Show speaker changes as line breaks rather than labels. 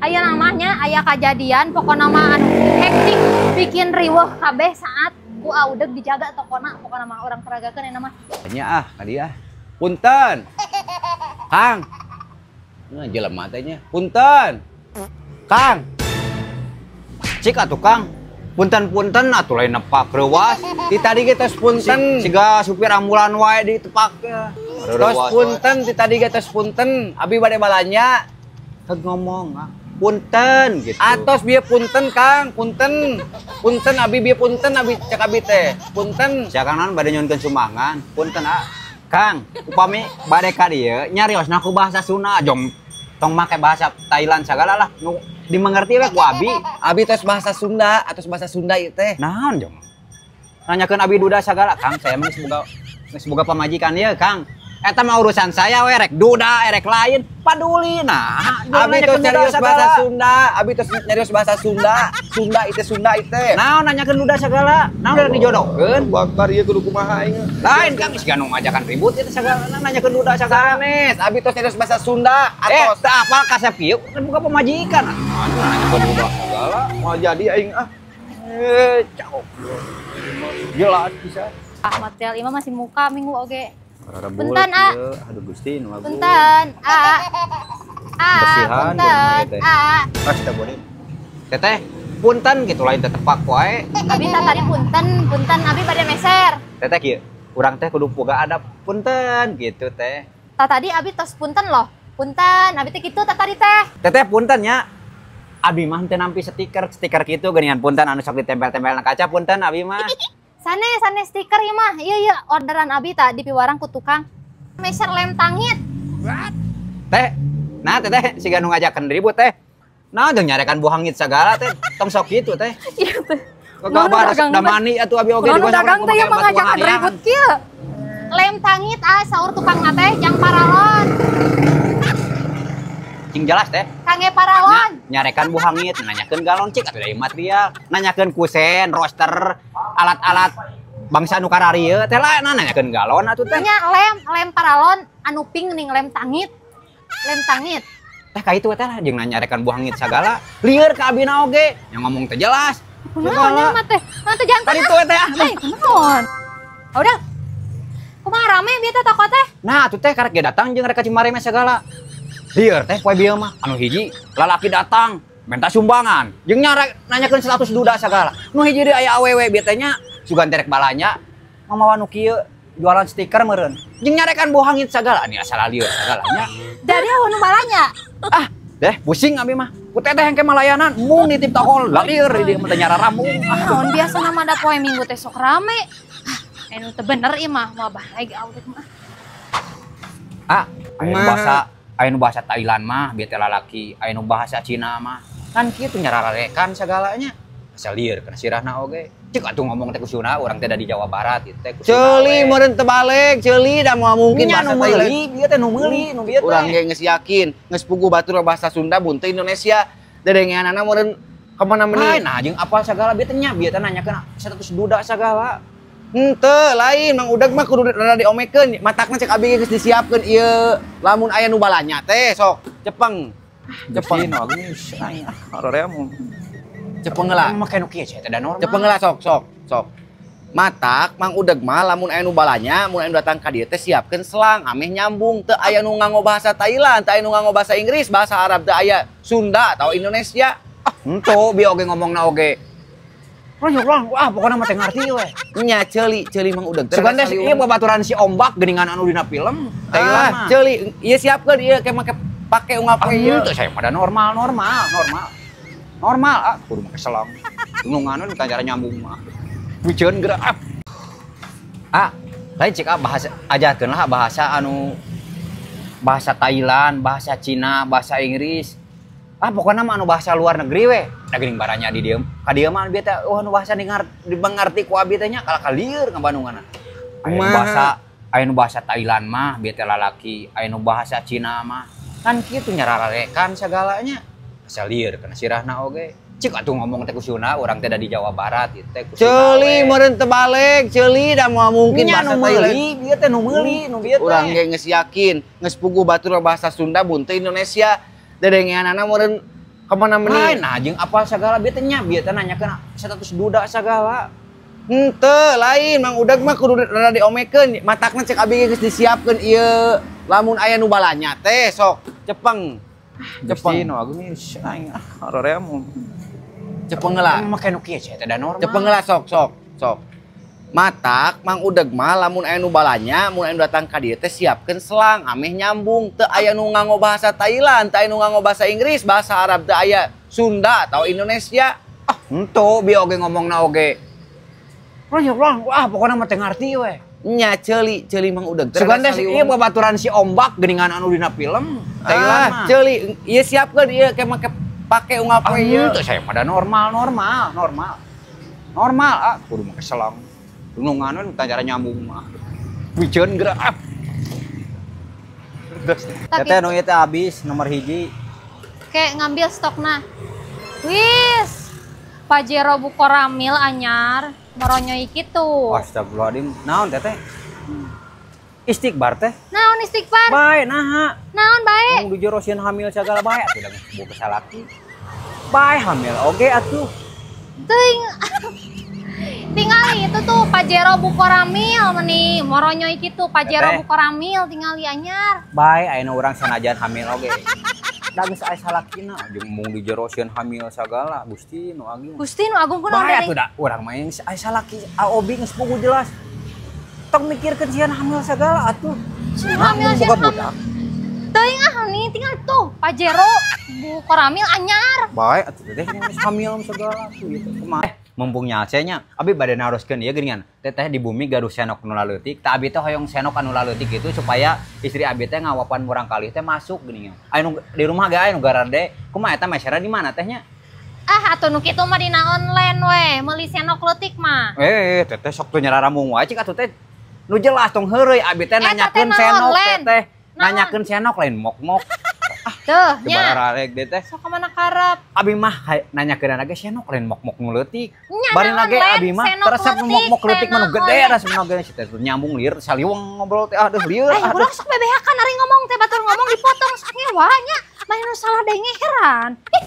Aya namanya, aya kejadian, pokoknya mah anu hektik, bikin riweuh kabeh saat ku audeg dijaga tokona, pokoknya mah orang peragakeun eta mah.
Nya kali punten. Kang. Nah, jelema teh nya. Punten. Kang. Cik atuh Kang. Punten-punten atuh lain nepak reuwas. Ti tadi ge tos punten. Siga supir ambulan wae ditepaknya. Tos punten, ti tadi ge tos punten. Abi bade balanya. Kag ngomong, punten gitu. Atos bieu punten Kang, punten. Punten abi bieu punten abi cek abi teh. Punten. Sia Kang naon bade nyieunkeun sumbangan. Punten Kang, upami bade ka dieu nyariosna ku bahasa Sunda, jong tong make bahasa Thailand sagala lah nu dimengerti we ku abi. Abi tos bahasa Sunda, atos bahasa Sunda ieu teh. Naon jong? Nanyakeun abi duda sagala, Kang, saya mah geus boga pamajikan ieu, Kang. Eta mah urusan saya we rek duda erek lain paduli nah. Abi tos nyarios bahasa Sunda, abi tos nyarios bahasa Sunda. Sunda itu. Naon nanyakeun duda sagala? Naon rek dijodohkeun?
Bakar ieu kudu kumaha aing.
Lain Kang geus anu ngajakan ribut itu sagala nanyakeun duda sagala. Sanes, abi tos nyarios bahasa Sunda atos teu apal kasep kieu kan buka pamajikan. Nanyakeun duda sagala
Mau jadi aing
cau. Jelas bisa.
Ahmad Tel imah masih muka minggu oge.
Punten aduh Gusti nu ngagu.
Punten
Bersihan
punten
kita boleh. Teteh, punten gitu lain teh tepak wae.
Abi tadi punten abi bade meser.
Teteh kieu, urang teh kudu boga adab punten gitu teh.
Tadi abi tos punten loh. Punten, abi teh kitu tadi teh.
Teteh punten nya. Abi mah teu nampi stiker kitu geuningan punten anu sok ditempel-tempel na kaca punten abi mah.
Sane stiker ieu mah. Iya orderan abi tah di piwarang ku tukang. Meser lem tangit.
Teh, nah teteh siga nu ngajakeun ribut teh. Nah jeung nyarekan buah hangit sagala teh, tong sok kitu teh.
Iya teh.
Kagak baras damani atuh abi oge
digosok dagang teh yang mengajakan ribut kieu. Lem tangit saur tukang teh jang paralon.
Cing jelas teh.
Kange paralon.
Nyarekan buah hangit, nanyakeun galon cik atuh dari material, nanyakeun kusen, roster, alat-alat bangsa nu kararieu teh lah nanyakeun galon atuh teh.
Nya lem paralon anu pink ning lem tangit. Lem tangit.
Teh ka itu teh lah jeung nanyarekan buah hangit sagala. Lieur ka abina oge, yang ngomong teh jelas.
Kunaon mah teh? Mah teh jangan.
Kan itu teh.
Kunaon? Udah. Kumaha rame bieu teh toko teh?
Nah, atuh teh karek ge datang jeung rek cimari mah sagala. Lieur teh poe bieu mah anu hiji lalaki datang minta sumbangan jeung nyarek nanyakeun 100 duda sagala. Nu hiji deui aya awewe bieu teh nya sugan terek balanya mamawa nu kieu jualan stiker meureun. Jeung nyarekan buah hangit sagala nih asal lieur sagala nya.
Dari nu balanya.
Ah, deh pusing abi mah. Ku teteh engke malayanan mung nitip tokol lieur di dieu mah teh nyararambung.
Naon biasa mah da poe minggu teh sok rame. Anu teh bener ieu mah bae ge audit mah.
Anu bahasa Thailand mah bieu teh lalaki, anu bahasa Cina mah kan kitu nyararekan sagalanya. Asal lieur kana sirahna oge. Cik atuh ngomong teh kusuna urang teh da di Jawa Barat ieu teh kusuna. Ceuli meureun teu balik, ceuli da moal mungkin bahasa Thailand. Bieu teh nu meuli, nu bieu teh. Urang ge geus yakin, geus puguh batur bahasa Sunda mun teh Indonesia. Dedengeanana meureun kamana meuni. Nah, jeung apal sagala bieu teh nya, bieu teh nanyakeun 100 duda sagala. Henteu lain Mang Udeg mah kudu rada diomekeun matakna cek abi geus disiapkeun ieu lamun aya nu balanya teh sok cepeng bagus arorea mu cepeng heula make nu kieu teh da normal cepeng heula sok matak Mang Udeg mah lamun aya nu balanya mun aya datang ka dieu teh siapkeun selang ameh nyambung teu aya nu nganggo bahasa Thailand teu aya nu nganggo bahasa Inggris bahasa Arab teu aya Sunda atau Indonesia henteu bi oge ngomongna oge wah pokoknya mah teh ngarti we. Nya ceuli Mang Udeg. Sugan teh ieu babaturan si ombak geuningan anu dina film. Thailand. Ceuli ieu siapkeun ieu ke make pake ungap ieu. Teu saya mah normal. Normal kudu make selang. Nunganon ka cara nyambung mah. Wiceun geura. Lain cek bahasa ajarkeun lah bahasa anu bahasa Thailand, bahasa Cina, bahasa Inggris. Pokoknya mah anu bahasa luar negeri we. Da geuning baranya di dieu. Ka dieu mah bieu teh anu bahasa dimengerti ku abi teh nya kala lieur ngabandunganna. Aya nu bahasa Thailand mah bieu teh lalaki, aya nu bahasa Cina mah kan kitu nyararekan sagalanya. Asal lieur kana sirahna oge. Cik atuh ngomong teh kusuna urang teh da di Jawa Barat ieu teh kusuna. Ceuli meureun teu balik, ceuli da moal mungkin bahasa Thailand. Bieu teh nu meuli, nu bieu teh. Urang ge geus yakin, geus puguh batur bahasa Sunda mun teh Indonesia. Dedengeanana meureun
Kemana
Lain
meni?
nah jeung apa segala bieu teh nanyakeun status duda segala.
Henteu, lain Mang Udag mah kudu rada diomekeun. Matakna cek abi geus disiapkeun ieu. Lamun aya nu balanya teh sok cepeng.
Cepeng no agung aing ararea mun.
Cepeng heula.
Make nu kieu teh da normal.
Cepeng heula sok. Matak Mang Udag mah lamun aya nu balanya, mun aya nu datang ka dieu teh siapkeun selang, ameh nyambung. Teu aya nu nganggo bahasa Thailand, teu aya nu nganggo bahasa Inggris, bahasa Arab teu aya, Sunda atau Indonesia.
Henteu bi oge ngomongna oge. Wah, pokoknya mah teu ngarti we.
Nya ceuli Mang Udag.
Sugan teh ieu babaturan si ombak geuningan anu dina film Thailand mah.
Ceuli, ieu siapkeun ieu ke make pake unggal poe ieu.
Teu saya mah da normal. Kudu make selang. Dunungan we cara nyambung mah. Wiceun geura.
Tapi
Nu ieu teh habis nomor 1.
kayak ngambil stokna. Wis. Pajero Bukoramil anyar, moronyoy kitu.
Astagfirullahaladzim. Naon teh teh? Istighbar teh.
Naon istighfar?
Bae naha.
Naon bae?
Mung dijorosin hamil segala bae atuh da boga salaki. Bae hamil oge atuh.
Teuing. Tingali itu tuh Pajero Bukoramil meni moronyoy kitu Pajero
Teteh.
Bukoramil tingali anyar.
Bae ayeuna urang sanajan hamil oge. Da geus aya salakina jeung mung dijorosin hamil sagala Gusti nu agung.
Gusti nu agung kunaon
Bae
deui?
atuh da urang mah yang aya salaki AOB geus puguh jelas. Tok mikirkeun sieun hamil sagala atuh.
Hamil
boga
siapa?
budak.
Teuing nih tinggal tuh Pajero Bukoramil anyar.
Bae atuh teh geus hamil sagala atuh ieu teh kumaha. Mumpung nyalcenya, abi bade naroskeun ieu geuningan. Teteh di bumi gaduh senok nu laleutik, tah abi teh hoyong senok anu laleutik itu supaya istri abi teh ngawapan murang kalih teh masuk geuningan. Anu di rumah ge aya nu garade, kumaha eta mesera di mana tehnya?
Ah atuh nu kitu mah dina online we, meuli senok leutik mah.
Teteh sok teu nyararamung wae cik atuh teh. Nu jelas tong heureuy abi teh nanyakeun
teteh
senok
naon, Len?
teteh.
Naon?
Nanyakeun senok lain mok-mok.
Teuh
Coba
nya.
rarek deh teh.
Sok ka mana karep?
Abi mah nanyakeun ge senok lain mok-mok nu leutik.
Nya,
Bari
naon,
lagi
Len?
abi mah
Senok
teresep
leutik,
mok-mok leutik mah nu
teh
gede
naon?
da sebenarnya si teh nyambung lieur saliweng ngobrol teh aduh lieur.
Urang sok bebehakan ari ngomong teh batur ngomong dipotong sok ngewa nya. Main nu salah denge heran. Ih,